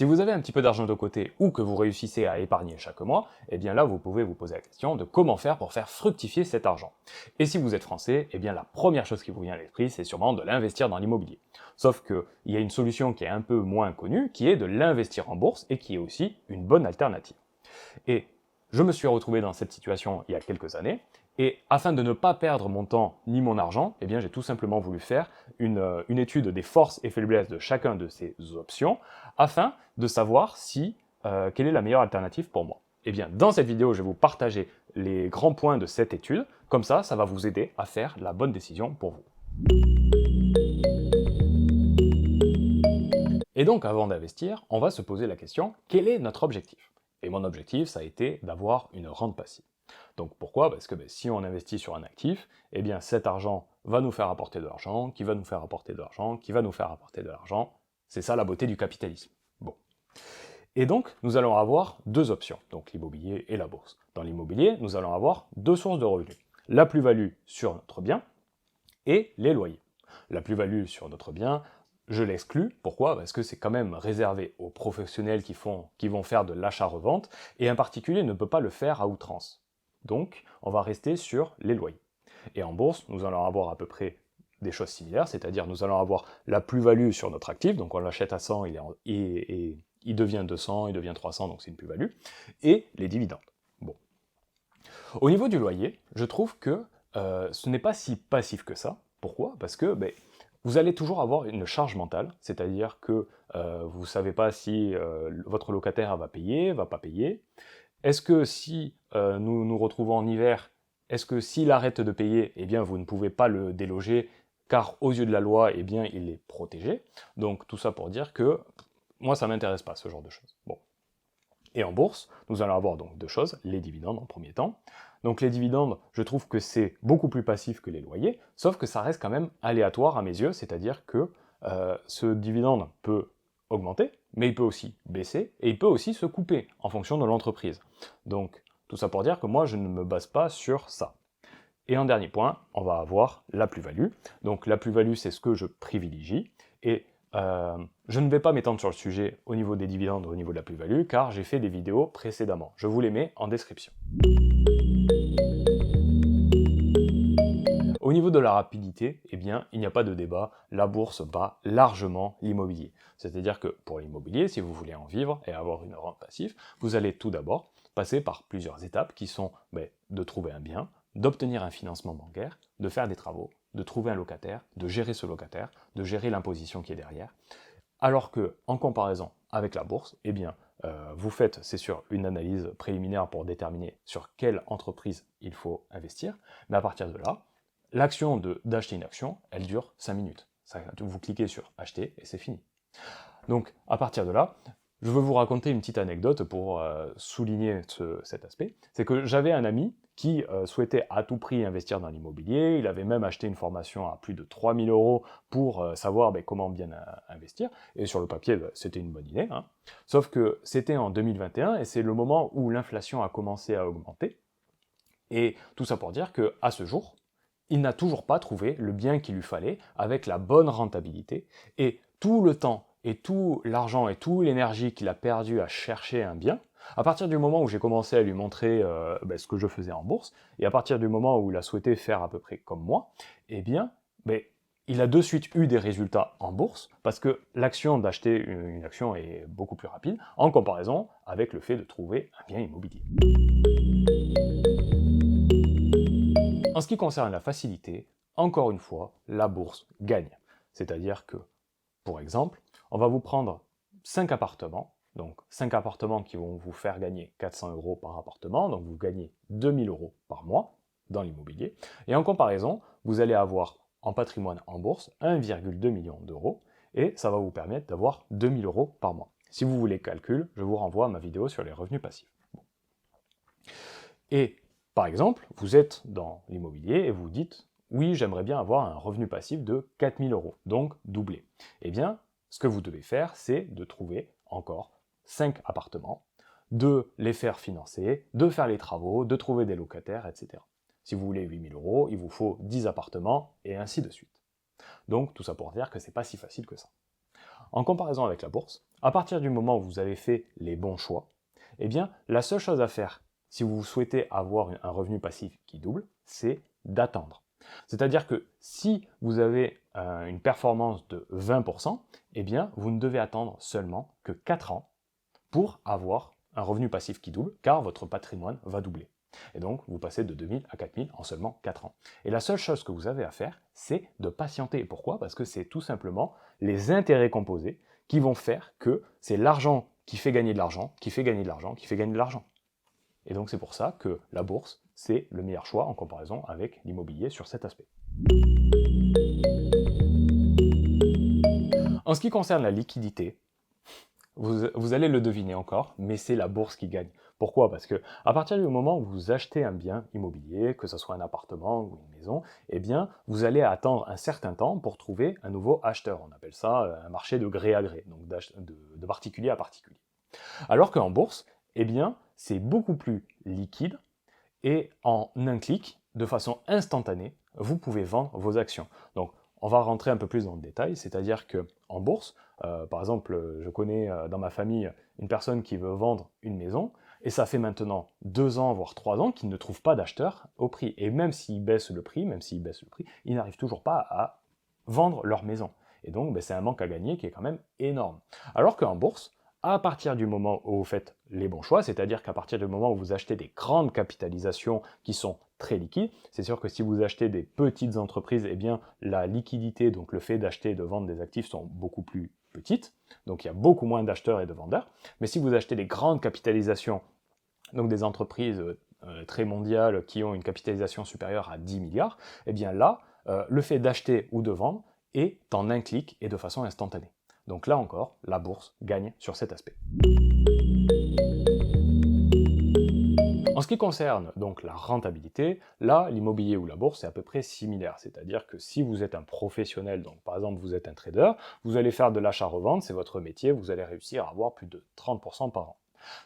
Si vous avez un petit peu d'argent de côté ou que vous réussissez à épargner chaque mois, eh bien là vous pouvez vous poser la question de comment faire pour faire fructifier cet argent. Et si vous êtes français, eh bien la première chose qui vous vient à l'esprit, c'est sûrement de l'investir dans l'immobilier. Sauf qu'il y a une solution qui est un peu moins connue, qui est de l'investir en bourse et qui est aussi une bonne alternative. Et je me suis retrouvé dans cette situation il y a quelques années, et afin de ne pas perdre mon temps ni mon argent, eh bien j'ai tout simplement voulu faire une étude des forces et faiblesses de chacun de ces options, afin de savoir quelle est la meilleure alternative pour moi. Eh bien, dans cette vidéo, je vais vous partager les grands points de cette étude, comme ça va vous aider à faire la bonne décision pour vous. Et donc, avant d'investir, on va se poser la question, quel est notre objectif? Et mon objectif, ça a été d'avoir une rente passive. Donc pourquoi? Parce que si on investit sur un actif, eh bien cet argent va nous faire apporter de l'argent, qui va nous faire apporter de l'argent, qui va nous faire apporter de l'argent. C'est ça la beauté du capitalisme. Bon. Et donc, nous allons avoir deux options, donc l'immobilier et la bourse. Dans l'immobilier, nous allons avoir deux sources de revenus. La plus-value sur notre bien et les loyers. La plus-value sur notre bien, je l'exclus. Pourquoi? Parce que c'est quand même réservé aux professionnels qui vont faire de l'achat-revente, et un particulier ne peut pas le faire à outrance. Donc, on va rester sur les loyers. Et en bourse, nous allons avoir à peu près des choses similaires, c'est-à-dire nous allons avoir la plus-value sur notre actif, donc on l'achète à 100, il devient 200, il devient 300, donc c'est une plus-value, et les dividendes. Bon. Au niveau du loyer, je trouve que ce n'est pas si passif que ça. Pourquoi? Parce que vous allez toujours avoir une charge mentale, c'est-à-dire que vous ne savez pas si votre locataire va payer, va pas payer. Est-ce que si nous nous retrouvons en hiver, est-ce que s'il arrête de payer, eh bien vous ne pouvez pas le déloger, car aux yeux de la loi, eh bien il est protégé. Donc tout ça pour dire que moi ça m'intéresse pas ce genre de choses. Bon. Et en bourse, nous allons avoir donc deux choses, les dividendes en premier temps. Donc les dividendes, je trouve que c'est beaucoup plus passif que les loyers, sauf que ça reste quand même aléatoire à mes yeux, c'est-à-dire que ce dividende peut augmenter, mais il peut aussi baisser, et il peut aussi se couper en fonction de l'entreprise. Donc tout ça pour dire que moi je ne me base pas sur ça. Et en dernier point, on va avoir la plus-value. Donc la plus-value, c'est ce que je privilégie, et je ne vais pas m'étendre sur le sujet au niveau des dividendes, au niveau de la plus-value, car j'ai fait des vidéos précédemment. Je vous les mets en description. Au niveau de la rapidité, eh bien, il n'y a pas de débat, la bourse bat largement l'immobilier. C'est-à-dire que pour l'immobilier, si vous voulez en vivre et avoir une rente passive, vous allez tout d'abord passer par plusieurs étapes qui sont de trouver un bien, d'obtenir un financement bancaire, de faire des travaux, de trouver un locataire, de gérer ce locataire, de gérer l'imposition qui est derrière. Alors que, en comparaison avec la bourse, eh bien, vous faites, c'est sûr, une analyse préliminaire pour déterminer sur quelle entreprise il faut investir, mais à partir de là, l'action d'acheter une action, elle dure 5 minutes. Vous cliquez sur acheter et c'est fini. Donc, à partir de là, je veux vous raconter une petite anecdote pour souligner cet aspect. C'est que j'avais un ami qui souhaitait à tout prix investir dans l'immobilier. Il avait même acheté une formation à plus de 3000 € pour savoir comment bien investir. Et sur le papier, c'était une bonne idée. Hein. Sauf que c'était en 2021 et c'est le moment où l'inflation a commencé à augmenter. Et tout ça pour dire qu'à ce jour, il n'a toujours pas trouvé le bien qu'il lui fallait avec la bonne rentabilité. Et tout le temps et tout l'argent et toute l'énergie qu'il a perdu à chercher un bien, à partir du moment où j'ai commencé à lui montrer ce que je faisais en bourse, et à partir du moment où il a souhaité faire à peu près comme moi, eh bien, il a de suite eu des résultats en bourse, parce que l'action d'acheter une action est beaucoup plus rapide, en comparaison avec le fait de trouver un bien immobilier. En ce qui concerne la facilité, encore une fois, la bourse gagne. C'est-à-dire que, pour exemple, on va vous prendre 5 appartements, donc 5 appartements qui vont vous faire gagner 400 € par appartement, donc vous gagnez 2000 € par mois dans l'immobilier, et en comparaison, vous allez avoir en patrimoine en bourse 1,2 million d'euros, et ça va vous permettre d'avoir 2000 € par mois. Si vous voulez calcul, je vous renvoie à ma vidéo sur les revenus passifs. Bon. Et par exemple, vous êtes dans l'immobilier et vous dites « Oui, j'aimerais bien avoir un revenu passif de 4000 €, donc doublé. » Eh bien, ce que vous devez faire, c'est de trouver encore 5 appartements, de les faire financer, de faire les travaux, de trouver des locataires, etc. Si vous voulez 8000 €, il vous faut 10 appartements, et ainsi de suite. Donc, tout ça pour dire que c'est pas si facile que ça. en comparaison avec la bourse, à partir du moment où vous avez fait les bons choix, eh bien, la seule chose à faire, si vous souhaitez avoir un revenu passif qui double, c'est d'attendre. C'est-à-dire que si vous avez une performance de 20%, eh bien, vous ne devez attendre seulement que 4 ans pour avoir un revenu passif qui double, car votre patrimoine va doubler. Et donc, vous passez de 2000 à 4000 en seulement 4 ans. Et la seule chose que vous avez à faire, c'est de patienter. Pourquoi? Parce que c'est tout simplement les intérêts composés qui vont faire que c'est l'argent qui fait gagner de l'argent, qui fait gagner de l'argent, qui fait gagner de l'argent. Et donc c'est pour ça que la bourse, c'est le meilleur choix en comparaison avec l'immobilier sur cet aspect. En ce qui concerne la liquidité, vous allez le deviner encore, mais c'est la bourse qui gagne. Pourquoi? Parce que à partir du moment où vous achetez un bien immobilier, que ce soit un appartement ou une maison, eh bien, vous allez attendre un certain temps pour trouver un nouveau acheteur. On appelle ça un marché de gré à gré, donc de particulier à particulier. Alors qu'en bourse, eh bien, c'est beaucoup plus liquide et en un clic, de façon instantanée, vous pouvez vendre vos actions. Donc, on va rentrer un peu plus dans le détail, c'est-à-dire qu'en bourse, par exemple, je connais dans ma famille une personne qui veut vendre une maison, et ça fait maintenant 2 ans, voire 3 ans, qu'il ne trouve pas d'acheteur au prix. Et même s'ils baissent le prix, ils n'arrivent toujours pas à vendre leur maison. Et donc, c'est un manque à gagner qui est quand même énorme. Alors qu'en bourse, à partir du moment où vous faites les bons choix, c'est-à-dire qu'à partir du moment où vous achetez des grandes capitalisations qui sont très liquides, c'est sûr que si vous achetez des petites entreprises, eh bien la liquidité, donc le fait d'acheter et de vendre des actifs sont beaucoup plus petites, donc il y a beaucoup moins d'acheteurs et de vendeurs. Mais si vous achetez des grandes capitalisations, donc des entreprises très mondiales qui ont une capitalisation supérieure à 10 milliards, eh bien là, le fait d'acheter ou de vendre est en un clic et de façon instantanée. Donc là encore, la bourse gagne sur cet aspect. En ce qui concerne donc la rentabilité, là, l'immobilier ou la bourse est à peu près similaire. C'est-à-dire que si vous êtes un professionnel, donc par exemple vous êtes un trader, vous allez faire de l'achat-revente, c'est votre métier, vous allez réussir à avoir plus de 30% par an.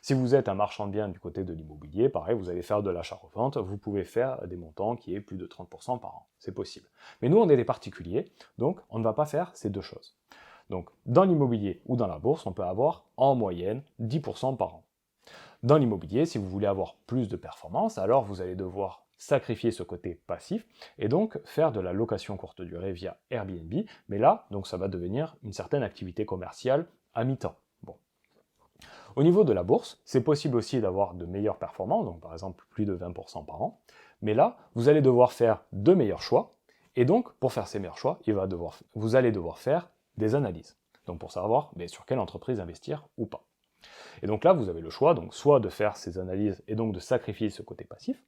Si vous êtes un marchand de biens du côté de l'immobilier, pareil, vous allez faire de l'achat-revente, vous pouvez faire des montants qui est plus de 30% par an. C'est possible. Mais nous, on est des particuliers, donc on ne va pas faire ces deux choses. Donc, dans l'immobilier ou dans la bourse, on peut avoir en moyenne 10% par an. Dans l'immobilier, si vous voulez avoir plus de performance, alors vous allez devoir sacrifier ce côté passif et donc faire de la location courte durée via Airbnb. Mais là, donc ça va devenir une certaine activité commerciale à mi-temps. Bon. Au niveau de la bourse, c'est possible aussi d'avoir de meilleures performances, donc par exemple plus de 20% par an. Mais là, vous allez devoir faire de meilleurs choix. Et donc, pour faire ces meilleurs choix, vous allez devoir faire des analyses. Donc pour savoir sur quelle entreprise investir ou pas. Et donc là, vous avez le choix, donc soit de faire ces analyses et donc de sacrifier ce côté passif.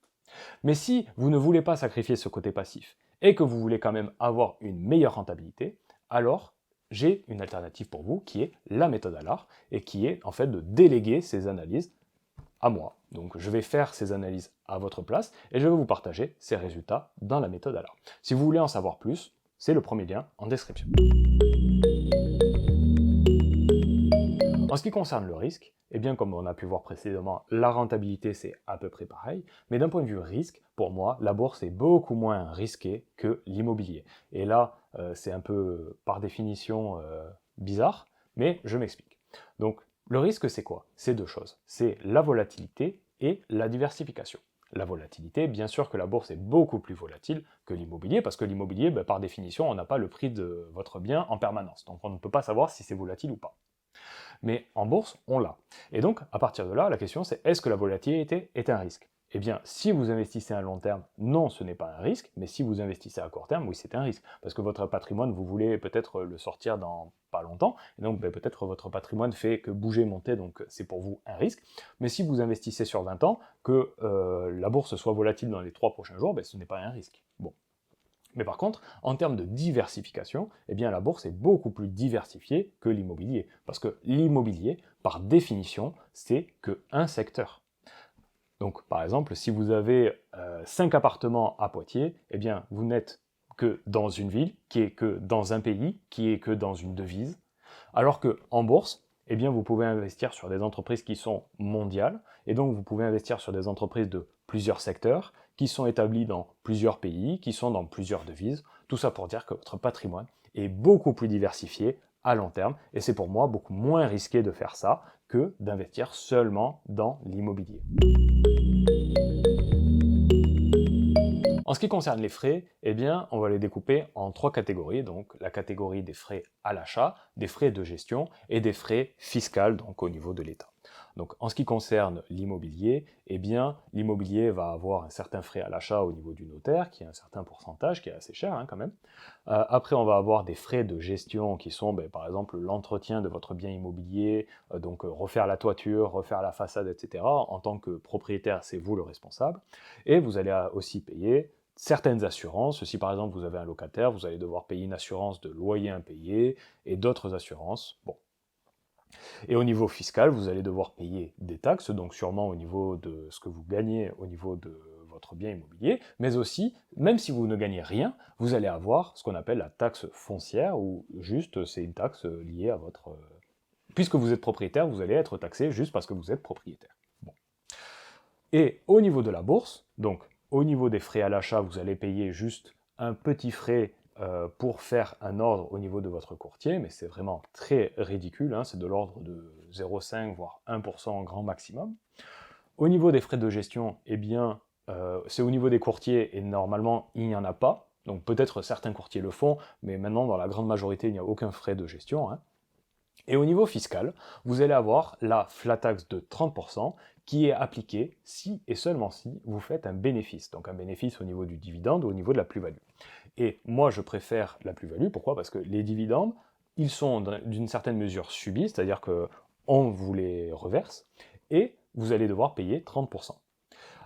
Mais si vous ne voulez pas sacrifier ce côté passif et que vous voulez quand même avoir une meilleure rentabilité, alors j'ai une alternative pour vous qui est la méthode ALAR et qui est en fait de déléguer ces analyses à moi. Donc je vais faire ces analyses à votre place et je vais vous partager ces résultats dans la méthode ALAR. Si vous voulez en savoir plus, c'est le premier lien en description. En ce qui concerne le risque, eh bien comme on a pu voir précédemment, la rentabilité c'est à peu près pareil, mais d'un point de vue risque, pour moi, la bourse est beaucoup moins risquée que l'immobilier. Et là, c'est un peu par définition bizarre, mais je m'explique. Donc le risque c'est quoi? C'est deux choses, c'est la volatilité et la diversification. La volatilité, bien sûr que la bourse est beaucoup plus volatile que l'immobilier, parce que l'immobilier, par définition, on n'a pas le prix de votre bien en permanence, donc on ne peut pas savoir si c'est volatile ou pas. Mais en bourse, on l'a. Et donc, à partir de là, la question c'est, est-ce que la volatilité est un risque? Eh bien, si vous investissez à long terme, non, ce n'est pas un risque, mais si vous investissez à court terme, oui, c'est un risque. Parce que votre patrimoine, vous voulez peut-être le sortir dans pas longtemps, et donc peut-être votre patrimoine fait que bouger, monter, donc c'est pour vous un risque. Mais si vous investissez sur 20 ans, que la bourse soit volatile dans les 3 prochains jours, ce n'est pas un risque. Bon. Mais par contre, en termes de diversification, eh bien la bourse est beaucoup plus diversifiée que l'immobilier. Parce que l'immobilier, par définition, c'est qu'un secteur. Donc par exemple, si vous avez 5 appartements à Poitiers, eh bien vous n'êtes que dans une ville, qui est que dans un pays, qui est que dans une devise. Alors qu'en bourse, eh bien vous pouvez investir sur des entreprises qui sont mondiales, et donc vous pouvez investir sur des entreprises de plusieurs secteurs, qui sont établies dans plusieurs pays, qui sont dans plusieurs devises. Tout ça pour dire que votre patrimoine est beaucoup plus diversifié à long terme, et c'est pour moi beaucoup moins risqué de faire ça que d'investir seulement dans l'immobilier. En ce qui concerne les frais, eh bien, on va les découper en 3 catégories. Donc, la catégorie des frais à l'achat, des frais de gestion et des frais fiscaux, donc au niveau de l'État. Donc, en ce qui concerne l'immobilier, eh bien, l'immobilier va avoir un certain frais à l'achat au niveau du notaire, qui est un certain pourcentage, qui est assez cher quand même. Après, on va avoir des frais de gestion qui sont, par exemple, l'entretien de votre bien immobilier, donc refaire la toiture, refaire la façade, etc. En tant que propriétaire, c'est vous le responsable. Et vous allez aussi payer certaines assurances. Si par exemple vous avez un locataire, vous allez devoir payer une assurance de loyer impayé et d'autres assurances. Bon. Et au niveau fiscal, vous allez devoir payer des taxes, donc sûrement au niveau de ce que vous gagnez au niveau de votre bien immobilier, mais aussi, même si vous ne gagnez rien, vous allez avoir ce qu'on appelle la taxe foncière, ou juste c'est une taxe liée à votre... Puisque vous êtes propriétaire, vous allez être taxé juste parce que vous êtes propriétaire. Bon. Et au niveau de la bourse, donc au niveau des frais à l'achat, vous allez payer juste un petit frais pour faire un ordre au niveau de votre courtier, mais c'est vraiment très ridicule, hein, c'est de l'ordre de 0,5 voire 1% grand maximum. Au niveau des frais de gestion, eh bien, c'est au niveau des courtiers et normalement il n'y en a pas, donc peut-être certains courtiers le font, mais maintenant dans la grande majorité il n'y a aucun frais de gestion, hein. Et au niveau fiscal, vous allez avoir la flat tax de 30% qui est appliquée si et seulement si vous faites un bénéfice. Donc un bénéfice au niveau du dividende ou au niveau de la plus-value. Et moi, je préfère la plus-value. Pourquoi? Parce que les dividendes, ils sont d'une certaine mesure subis, c'est-à-dire qu'on vous les reverse, et vous allez devoir payer 30%.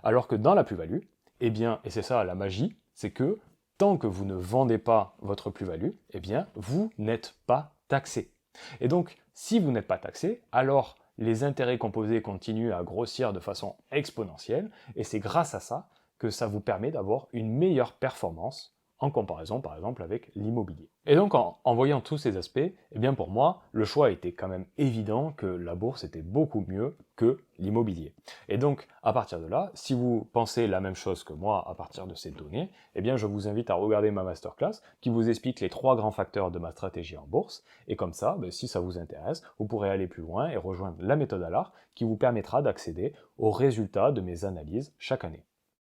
Alors que dans la plus-value, eh bien, et c'est ça la magie, c'est que tant que vous ne vendez pas votre plus-value, eh bien, vous n'êtes pas taxé. Et donc, si vous n'êtes pas taxé, alors les intérêts composés continuent à grossir de façon exponentielle, et c'est grâce à ça que ça vous permet d'avoir une meilleure performance en comparaison par exemple avec l'immobilier. Et donc en voyant tous ces aspects, eh bien pour moi, le choix était quand même évident que la bourse était beaucoup mieux que l'immobilier. Et donc à partir de là, si vous pensez la même chose que moi à partir de ces données, eh bien je vous invite à regarder ma masterclass qui vous explique les 3 grands facteurs de ma stratégie en bourse. Et comme ça, si ça vous intéresse, vous pourrez aller plus loin et rejoindre la méthode ALAR qui vous permettra d'accéder aux résultats de mes analyses chaque année.